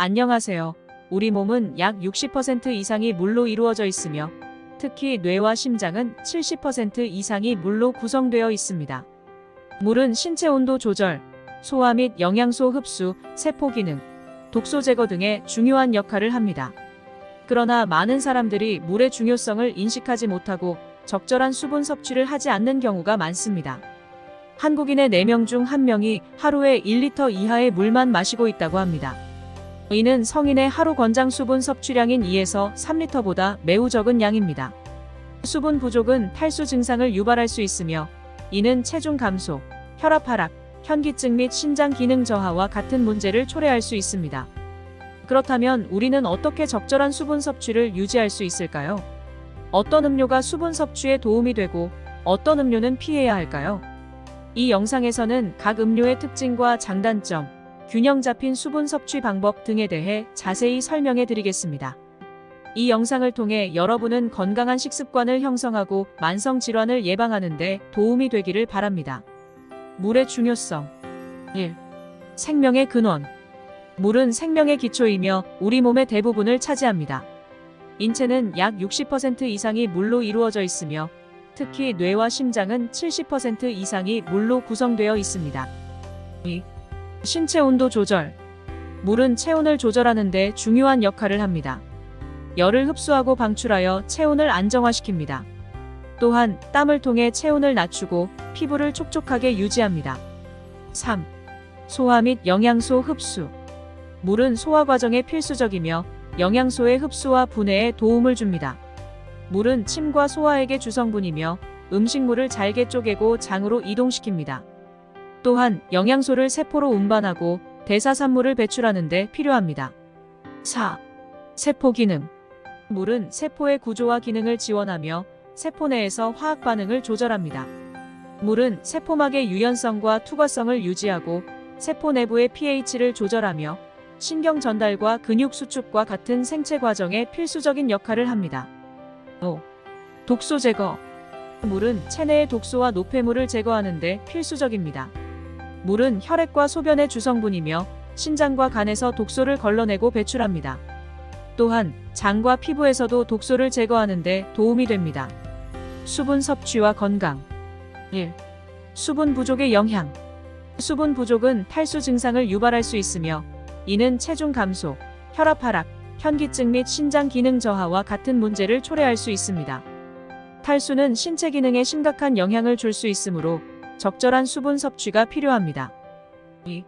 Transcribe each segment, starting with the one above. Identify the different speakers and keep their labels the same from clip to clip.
Speaker 1: 안녕하세요. 우리 몸은 약 60% 이상이 물로 이루어져 있으며 특히 뇌와 심장은 70% 이상이 물로 구성되어 있습니다. 물은 신체 온도 조절, 소화 및 영양소 흡수, 세포 기능, 독소 제거 등의 중요한 역할을 합니다. 그러나 많은 사람들이 물의 중요성을 인식하지 못하고 적절한 수분 섭취를 하지 않는 경우가 많습니다. 한국인의 4명 중 1명이 하루에 1리터 이하의 물만 마시고 있다고 합니다. 이는 성인의 하루 권장 수분 섭취량인 2에서 3리터보다 매우 적은 양입니다. 수분 부족은 탈수 증상을 유발할 수 있으며 이는 체중 감소, 혈압 하락, 현기증 및 신장 기능 저하와 같은 문제를 초래할 수 있습니다. 그렇다면 우리는 어떻게 적절한 수분 섭취를 유지할 수 있을까요? 어떤 음료가 수분 섭취에 도움이 되고 어떤 음료는 피해야 할까요? 이 영상에서는 각 음료의 특징과 장단점, 균형 잡힌 수분 섭취 방법 등에 대해 자세히 설명해 드리겠습니다. 이 영상을 통해 여러분은 건강한 식습관을 형성하고 만성 질환을 예방하는 데 도움이 되기를 바랍니다. 물의 중요성 1. 생명의 근원. 물은 생명의 기초이며 우리 몸의 대부분을 차지합니다. 인체는 약 60% 이상이 물로 이루어져 있으며 특히 뇌와 심장은 70% 이상이 물로 구성되어 있습니다. 2. 신체 온도 조절. 물은 체온을 조절하는 데 중요한 역할을 합니다. 열을 흡수하고 방출하여 체온을 안정화시킵니다. 또한 땀을 통해 체온을 낮추고 피부를 촉촉하게 유지합니다. 3. 소화 및 영양소 흡수. 물은 소화 과정에 필수적이며 영양소의 흡수와 분해에 도움을 줍니다. 물은 침과 소화액의 주성분이며 음식물을 잘게 쪼개고 장으로 이동시킵니다. 또한 영양소를 세포로 운반하고 대사산물을 배출하는 데 필요합니다. 4. 세포 기능. 물은 세포의 구조와 기능을 지원하며 세포 내에서 화학 반응을 조절합니다. 물은 세포막의 유연성과 투과성을 유지하고 세포 내부의 pH를 조절하며 신경 전달과 근육 수축과 같은 생체 과정에 필수적인 역할을 합니다. 5. 독소 제거. 물은 체내의 독소와 노폐물을 제거하는 데 필수적입니다. 물은 혈액과 소변의 주성분이며 신장과 간에서 독소를 걸러내고 배출합니다. 또한 장과 피부에서도 독소를 제거하는 데 도움이 됩니다. 수분 섭취와 건강. 1. 수분 부족의 영향. 수분 부족은 탈수 증상을 유발할 수 있으며 이는 체중 감소, 혈압 하락, 현기증 및 신장 기능 저하와 같은 문제를 초래할 수 있습니다. 탈수는 신체 기능에 심각한 영향을 줄 수 있으므로 적절한 수분 섭취가 필요합니다. 2.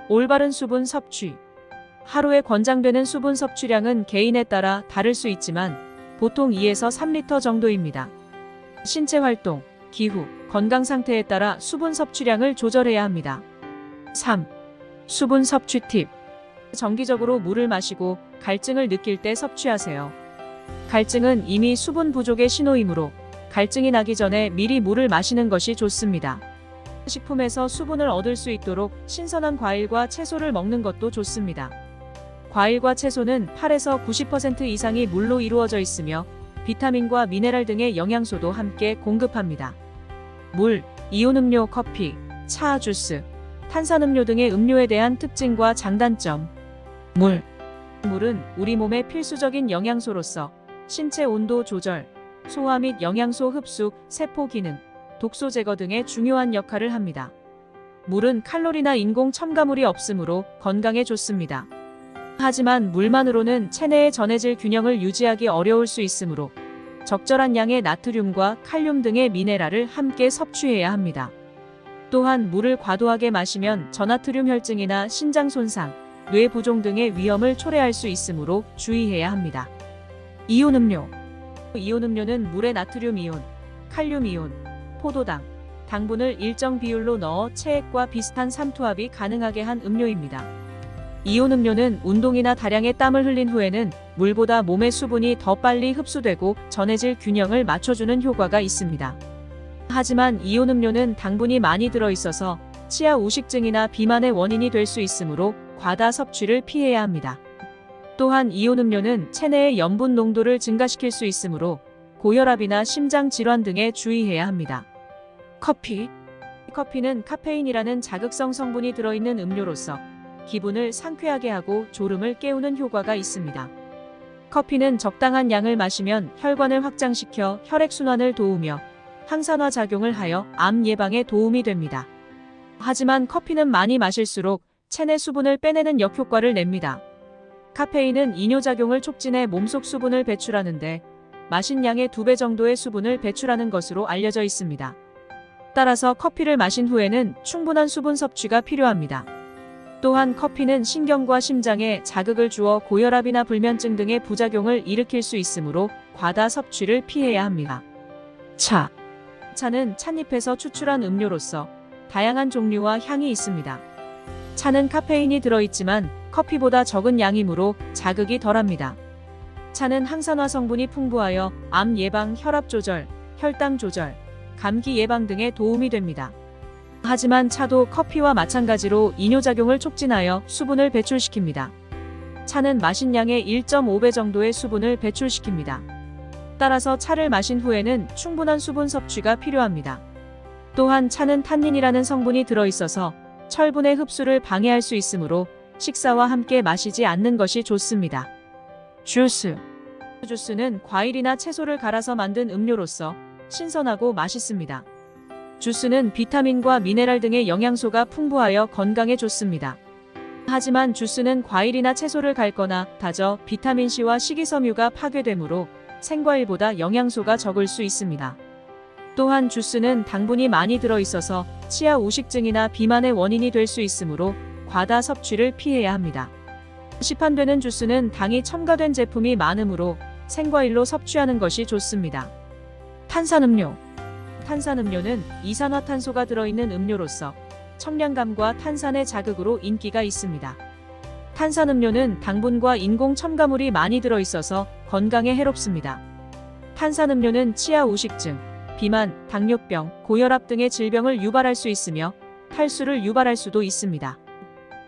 Speaker 1: 올바른 수분 섭취. 하루에 권장되는 수분 섭취량은 개인에 따라 다를 수 있지만 보통 2에서 3리터 정도입니다. 신체 활동, 기후, 건강 상태에 따라 수분 섭취량을 조절해야 합니다. 3. 수분 섭취 팁. 정기적으로 물을 마시고 갈증을 느낄 때 섭취하세요. 갈증은 이미 수분 부족의 신호이므로 갈증이 나기 전에 미리 물을 마시는 것이 좋습니다. 식품에서 수분을 얻을 수 있도록 신선한 과일과 채소를 먹는 것도 좋습니다. 과일과 채소는 8에서 90% 이상이 물로 이루어져 있으며 비타민과 미네랄 등의 영양소도 함께 공급합니다. 물, 이온 음료, 커피, 차, 주스, 탄산음료 등의 음료에 대한 특징과 장단점. 물은 우리 몸의 필수적인 영양소로서 신체 온도 조절, 소화 및 영양소 흡수, 세포 기능, 독소 제거 등의 중요한 역할을 합니다. 물은 칼로리나 인공 첨가물이 없으므로 건강에 좋습니다. 하지만 물만으로는 체내의 전해질 균형을 유지하기 어려울 수 있으므로 적절한 양의 나트륨과 칼륨 등의 미네랄을 함께 섭취해야 합니다. 또한 물을 과도하게 마시면 저나트륨 혈증이나 신장 손상, 뇌 부종 등의 위험을 초래할 수 있으므로 주의해야 합니다. 이온 음료. 이온 음료는 물에 나트륨 이온, 칼륨 이온, 포도당, 당분을 일정 비율로 넣어 체액과 비슷한 삼투압이 가능하게 한 음료입니다. 이온 음료는 운동이나 다량의 땀을 흘린 후에는 물보다 몸의 수분이 더 빨리 흡수되고 전해질 균형을 맞춰주는 효과가 있습니다. 하지만 이온 음료는 당분이 많이 들어있어서 치아 우식증이나 비만의 원인이 될 수 있으므로 과다 섭취를 피해야 합니다. 또한 이온 음료는 체내의 염분 농도를 증가시킬 수 있으므로 고혈압이나 심장 질환 등에 주의해야 합니다. 커피는 카페인이라는 자극성 성분이 들어있는 음료로서 기분을 상쾌하게 하고 졸음을 깨우는 효과가 있습니다. 커피는 적당한 양을 마시면 혈관을 확장시켜 혈액순환을 도우며 항산화 작용을 하여 암 예방에 도움이 됩니다. 하지만 커피는 많이 마실수록 체내 수분을 빼내는 역효과를 냅니다. 카페인은 이뇨작용을 촉진해 몸속 수분을 배출하는데 마신 양의 2배 정도의 수분을 배출하는 것으로 알려져 있습니다. 따라서 커피를 마신 후에는 충분한 수분 섭취가 필요합니다. 또한 커피는 신경과 심장에 자극을 주어 고혈압이나 불면증 등의 부작용을 일으킬 수 있으므로 과다 섭취를 피해야 합니다. 차. 차는 찻잎에서 추출한 음료로서 다양한 종류와 향이 있습니다. 차는 카페인이 들어있지만 커피보다 적은 양이므로 자극이 덜합니다. 차는 항산화 성분이 풍부하여 암 예방, 혈압 조절, 혈당 조절, 감기 예방 등에 도움이 됩니다. 하지만 차도 커피와 마찬가지로 이뇨작용을 촉진하여 수분을 배출시킵니다. 차는 마신 양의 1.5배 정도의 수분을 배출시킵니다. 따라서 차를 마신 후에는 충분한 수분 섭취가 필요합니다. 또한 차는 탄닌이라는 성분이 들어있어서 철분의 흡수를 방해할 수 있으므로 식사와 함께 마시지 않는 것이 좋습니다. 주스. 주스는 과일이나 채소를 갈아서 만든 음료로서 신선하고 맛있습니다. 주스는 비타민과 미네랄 등의 영양소가 풍부하여 건강에 좋습니다. 하지만 주스는 과일이나 채소를 갈거나 다져 비타민C와 식이섬유가 파괴되므로 생과일보다 영양소가 적을 수 있습니다. 또한 주스는 당분이 많이 들어있어서 치아 우식증이나 비만의 원인이 될 수 있으므로 과다 섭취를 피해야 합니다. 시판되는 주스는 당이 첨가된 제품이 많으므로 생과일로 섭취하는 것이 좋습니다. 탄산음료. 탄산음료는 이산화탄소가 들어있는 음료로서 청량감과 탄산의 자극으로 인기가 있습니다. 탄산음료는 당분과 인공 첨가물이 많이 들어있어서 건강에 해롭습니다. 탄산음료는 치아 우식증, 비만, 당뇨병, 고혈압 등의 질병을 유발할 수 있으며 탈수를 유발할 수도 있습니다.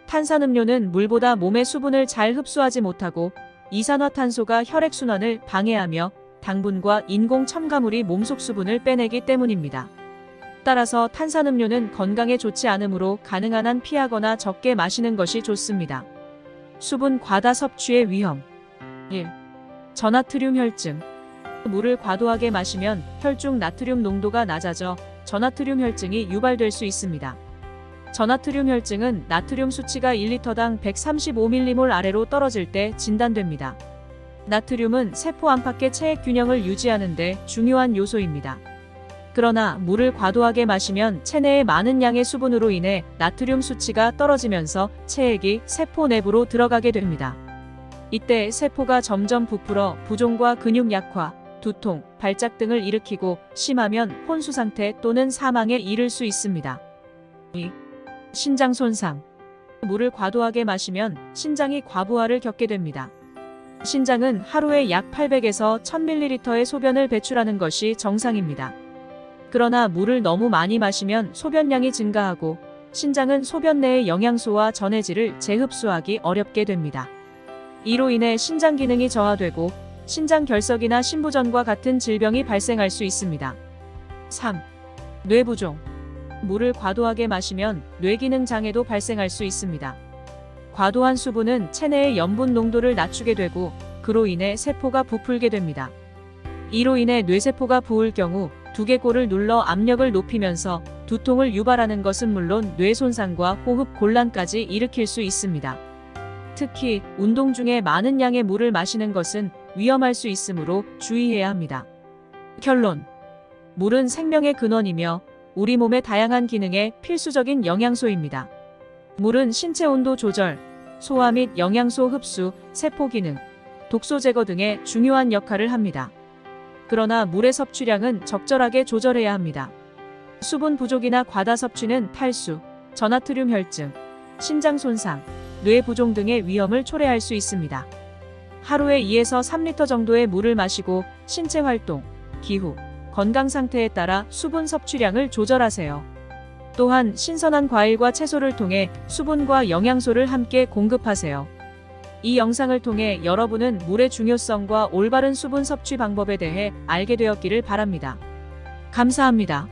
Speaker 1: 탄산음료는 물보다 몸의 수분을 잘 흡수하지 못하고 이산화탄소가 혈액순환을 방해하며 당분과 인공 첨가물이 몸속 수분을 빼내기 때문입니다. 따라서 탄산음료는 건강에 좋지 않으므로 가능한 한 피하거나 적게 마시는 것이 좋습니다. 수분 과다 섭취의 위험. 1. 저나트륨 혈증. 물을 과도하게 마시면 혈중 나트륨 농도가 낮아져 저나트륨 혈증이 유발될 수 있습니다. 저나트륨 혈증은 나트륨 수치가 1리터당 135mmol 아래로 떨어질 때 진단됩니다. 나트륨은 세포 안팎의 체액 균형을 유지하는 데 중요한 요소입니다. 그러나 물을 과도하게 마시면 체내에 많은 양의 수분으로 인해 나트륨 수치가 떨어지면서 체액이 세포 내부로 들어가게 됩니다. 이때 세포가 점점 부풀어 부종과 근육 약화, 두통, 발작 등을 일으키고 심하면 혼수 상태 또는 사망에 이를 수 있습니다. 2. 신장 손상. 물을 과도하게 마시면 신장이 과부하를 겪게 됩니다. 신장은 하루에 약 800에서 1000ml의 소변을 배출하는 것이 정상입니다. 그러나 물을 너무 많이 마시면 소변량이 증가하고 신장은 소변 내의 영양소와 전해질을 재흡수하기 어렵게 됩니다. 이로 인해 신장 기능이 저하되고 신장 결석이나 신부전과 같은 질병이 발생할 수 있습니다. 3. 뇌부종. 물을 과도하게 마시면 뇌기능 장애도 발생할 수 있습니다. 과도한 수분은 체내의 염분 농도를 낮추게 되고 그로 인해 세포가 부풀게 됩니다. 이로 인해 뇌세포가 부을 경우 두개골을 눌러 압력을 높이면서 두통을 유발하는 것은 물론 뇌 손상과 호흡 곤란까지 일으킬 수 있습니다. 특히 운동 중에 많은 양의 물을 마시는 것은 위험할 수 있으므로 주의해야 합니다. 결론. 물은 생명의 근원이며 우리 몸의 다양한 기능에 필수적인 영양소입니다. 물은 신체 온도 조절, 소화 및 영양소 흡수, 세포 기능, 독소 제거 등의 중요한 역할을 합니다. 그러나 물의 섭취량은 적절하게 조절해야 합니다. 수분 부족이나 과다 섭취는 탈수, 저나트륨 혈증, 신장 손상, 뇌 부종 등의 위험을 초래할 수 있습니다. 하루에 2에서 3리터 정도의 물을 마시고 신체 활동, 기후, 건강 상태에 따라 수분 섭취량을 조절하세요. 또한 신선한 과일과 채소를 통해 수분과 영양소를 함께 공급하세요. 이 영상을 통해 여러분은 물의 중요성과 올바른 수분 섭취 방법에 대해 알게 되었기를 바랍니다. 감사합니다.